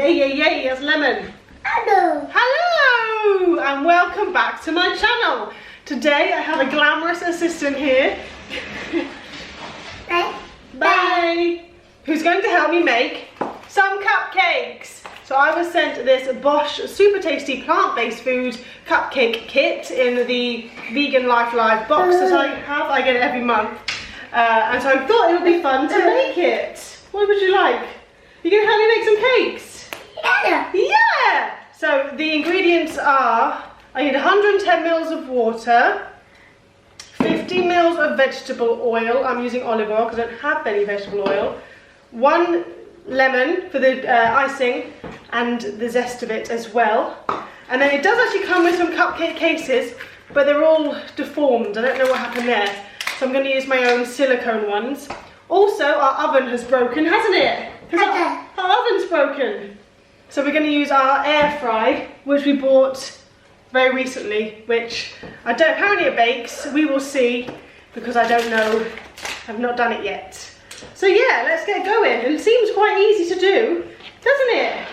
Yay, yay, yay, yes, lemon. Hello. Hello, and welcome back to my channel. Today I have a glamorous assistant here. Bye. Bye. Who's going to help me make some cupcakes. So I was sent this Bosh super tasty plant-based food cupcake kit in the Vegan Life Live box that I have. I get it every month. And so I thought it would be fun to make it. What would you like? You gonna help me make some cakes? Yeah. Yeah! So the ingredients are, I need 110 mils of water, 50 mils of vegetable oil. I'm using olive oil because I don't have any vegetable oil. 1 lemon for the icing and the zest of it as well. And then it does actually come with some cupcake cases, but they're all deformed. I don't know what happened there. So I'm going to use my own silicone ones. Also, our oven has broken, hasn't it? Our oven's broken. So we're going to use our air fry, which we bought very recently, which I don't, apparently it bakes. We will see, because I don't know. I've not done it yet. So yeah, let's get going. It seems quite easy to do, doesn't it?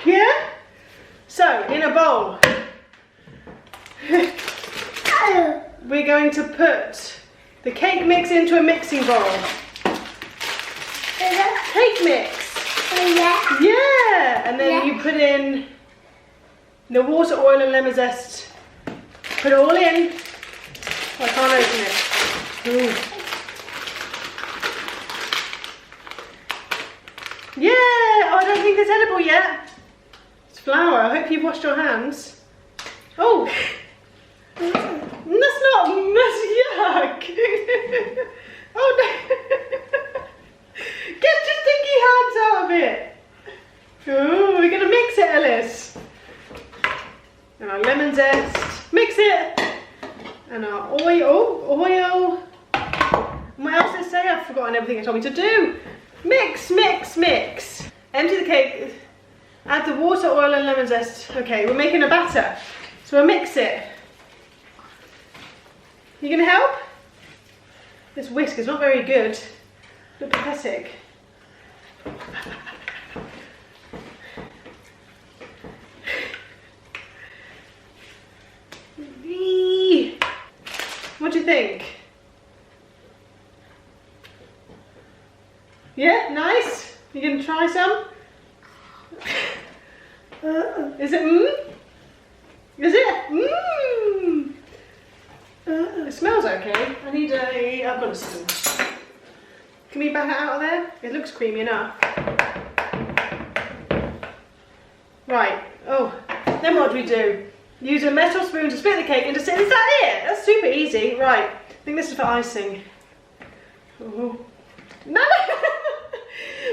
Yeah? So, in a bowl, we're going to put the cake mix into a mixing bowl. Cake mix. Yeah. Yeah, and then you put in the water, oil and lemon zest. Put it all in. Oh, I can't open it. Ooh. Yeah, oh, I don't think it's edible yet. It's flour. I hope you've washed your hands. Oh, that's not, that's yuck. Oh no. Get your stinky hands out of it. Oh, we're gonna mix it, Ellis. And our lemon zest. Mix it. And our oil. And what else did it say? I've forgotten everything it told me to do. Mix, mix, mix. Empty the cake. Add the water, oil and lemon zest. Okay, we're making a batter. So we'll mix it. You gonna help? This whisk is not very good. Look pathetic. What do you think? Yeah, nice. You gonna try some? Is it Is it It smells okay. I need a. I've got a spoon. Can we back it out of there? It looks creamy enough. Right. Oh, then what do we do? Use a metal spoon to split the cake into. Is that it? That's super easy. Right. I think this is for icing. Oh. No!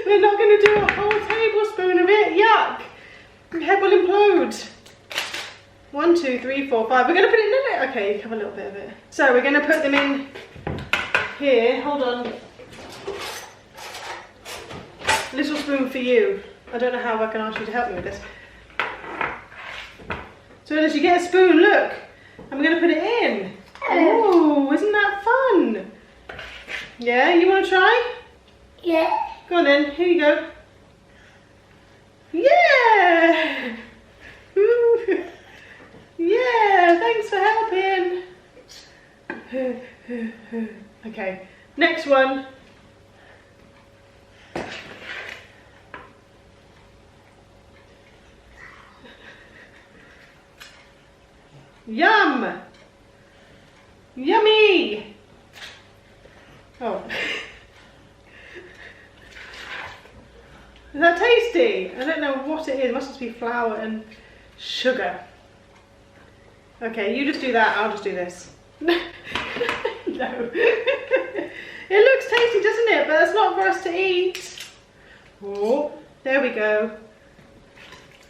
We're not going to do a whole tablespoon of it. Yuck! Your head will implode. 1, 2, 3, 4, 5. We're going to put it in there. Okay, you have a little bit of it. So we're going to put them in here. Hold on. Little spoon for you. I don't know how I can ask you to help me with this. So as you get a spoon, look. I'm going to put it in. Oh, isn't that fun? Yeah, you want to try? Yeah. Go on then, here you go. Yeah! Ooh. Yeah, thanks for helping. Okay, next one. Yum! Yummy! Oh. Is that tasty? I don't know what it is. It must just be flour and sugar. Okay, you just do that. I'll just do this. No. It looks tasty, doesn't it? But that's not for us to eat. Oh, there we go.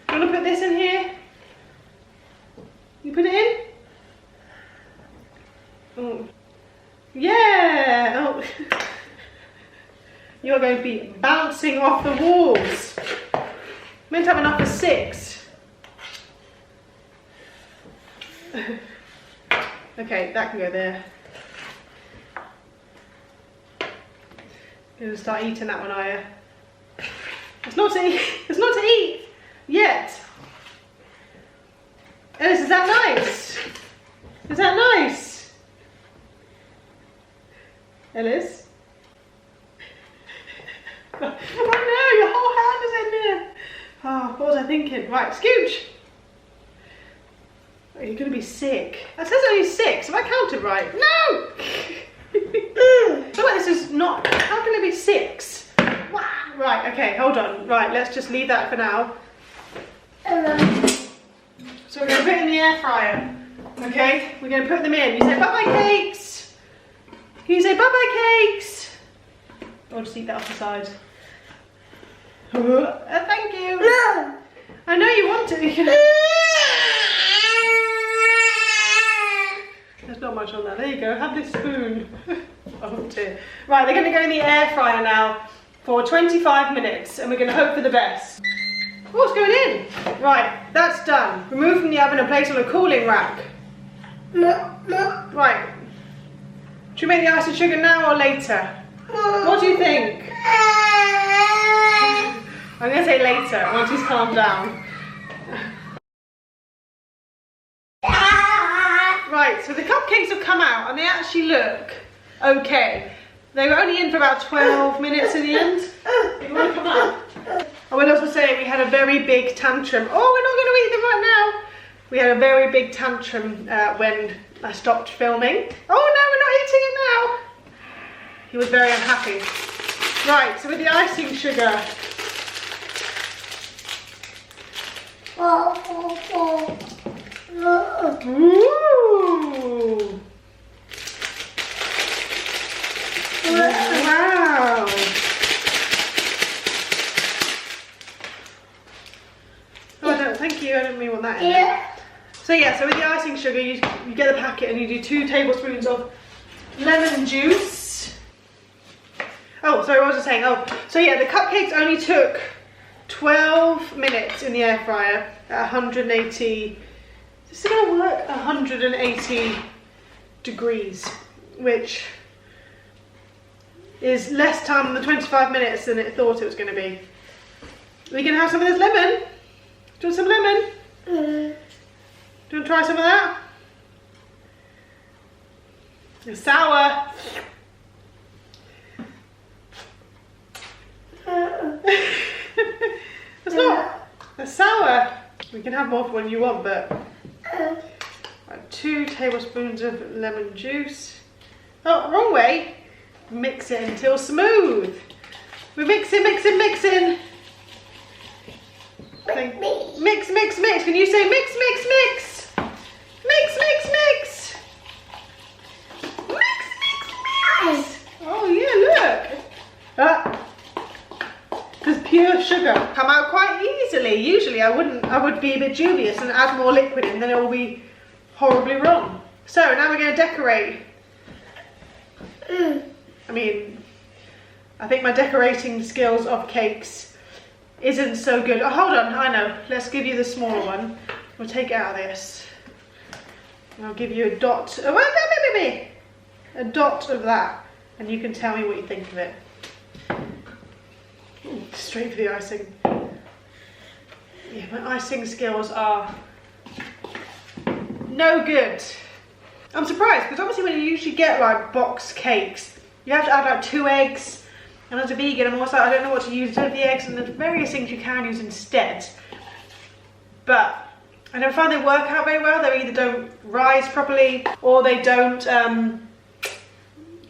You want to put this in here? You put it in? Oh. Yeah! Oh. You're going to be bouncing off the walls. Meant to have enough for 6. Okay, that can go there. Gonna start eating that one, are you? It's not to eat. It's not to eat. was I thinking? Right, scooch. Oh, you're going to be sick. That says only 6. Have I counted right? No! I feel like this is not... How can it be 6? Right, okay, hold on. Right, let's just leave that for now. So we're going to put it in the air fryer. Okay, we're going to put them in. You say bye-bye cakes. Can you say bye-bye cakes? I'll just eat that off the side. Thank you. No. I know you want it. There's not much on that. There you go. Have this spoon. Oh dear. Right, they're going to go in the air fryer now for 25 minutes, and we're going to hope for the best. What's going in? Right, that's done. Remove from the oven and place on a cooling rack. No. Right. Should we make the ice and sugar now or later? What do you think? I'm going to say later, once he's calmed down. Right, so the cupcakes have come out and they actually look okay. They were only in for about 12 minutes in the end. You want to come up? I will also say we had a very big tantrum. Oh, we're not going to eat them right now. We had a very big tantrum when I stopped filming. Oh no, we're not eating it now. He was very unhappy. Right, so with the icing sugar. Ooh. Wow. Oh, no, thank you. I didn't really want that in there. So yeah, so with the icing sugar, you get the packet and you do 2 tablespoons of lemon juice. Oh, sorry, what was I saying? Oh, so yeah, the cupcakes only took 12 minutes in the air fryer at 180. Is this gonna work? 180 degrees, which is less time than the 25 minutes than it thought it was going to be. We can have some of this lemon. Do you want some lemon? Do you want to try some of that? It's sour. It's not. It's sour. We can have more when you want, but 2 tablespoons of lemon juice. Oh, wrong way. Mix it until smooth. We're mixing. Mix. Mix. Can you say mix? Mix. Oh yeah, look. Because pure sugar come out quite easily. Usually I would be a bit dubious and add more liquid in, then it will be horribly wrong. So now we're going to decorate. I mean, I think my decorating skills of cakes isn't so good. Oh, hold on, I know. Let's give you the smaller one. We'll take it out of this. And I'll give you a dot. Oh, wait, a dot of that. And you can tell me what you think of it. Ooh, straight for the icing. Yeah, my icing skills are no good. I'm surprised, because obviously when you usually get like box cakes, you have to add like 2 eggs, and as a vegan I'm also, I don't know what to use instead of the eggs, and there's various things you can use instead. But I never find they work out very well. They either don't rise properly, or they don't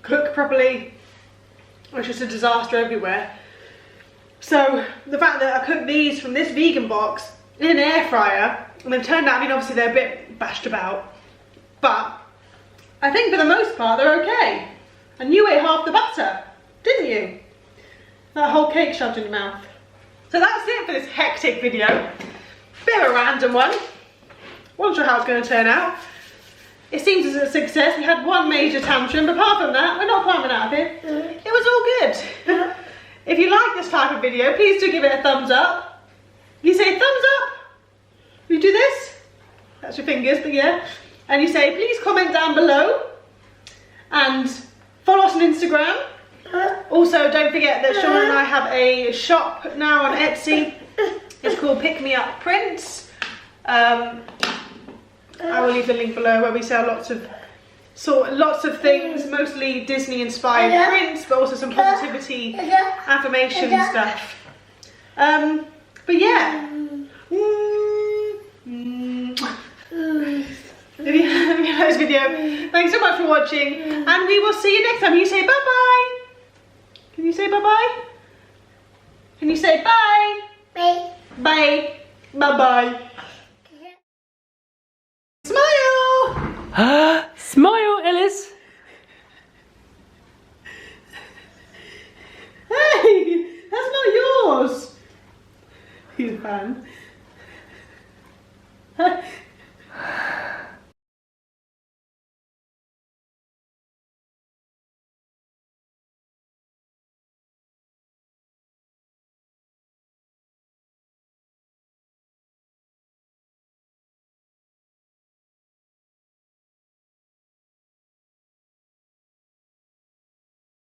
cook properly, or it's just a disaster everywhere. So the fact that I cooked these from this vegan box in an air fryer, and they've turned out, I mean obviously they're a bit bashed about, but I think for the most part they're okay. And you ate half the butter, didn't you? That whole cake shoved in your mouth. So that's it for this hectic video. Bit of a random one. Wasn't sure how it's going to turn out. It seems as a success. We had 1 major tantrum, but apart from that, we're not climbing out of it. It was all good. If you like this type of video, please do give it a thumbs up. You say thumbs up. You do this. That's your fingers, but yeah. And you say, please comment down below. And follow us on Instagram. Also, don't forget that Sean and I have a shop now on Etsy. It's called Pick Me Up Prints. I will leave the link below, where we sell lots of things, mostly Disney inspired prints, but also some positivity, affirmation stuff. But yeah, If you like this video, thanks so much for watching, and we will see you next time. You say bye-bye. Can you say bye-bye? Can you say bye? Bye. Bye. Bye-bye. Smile! Smile, Ellis! Hey, that's not yours. He's a fan.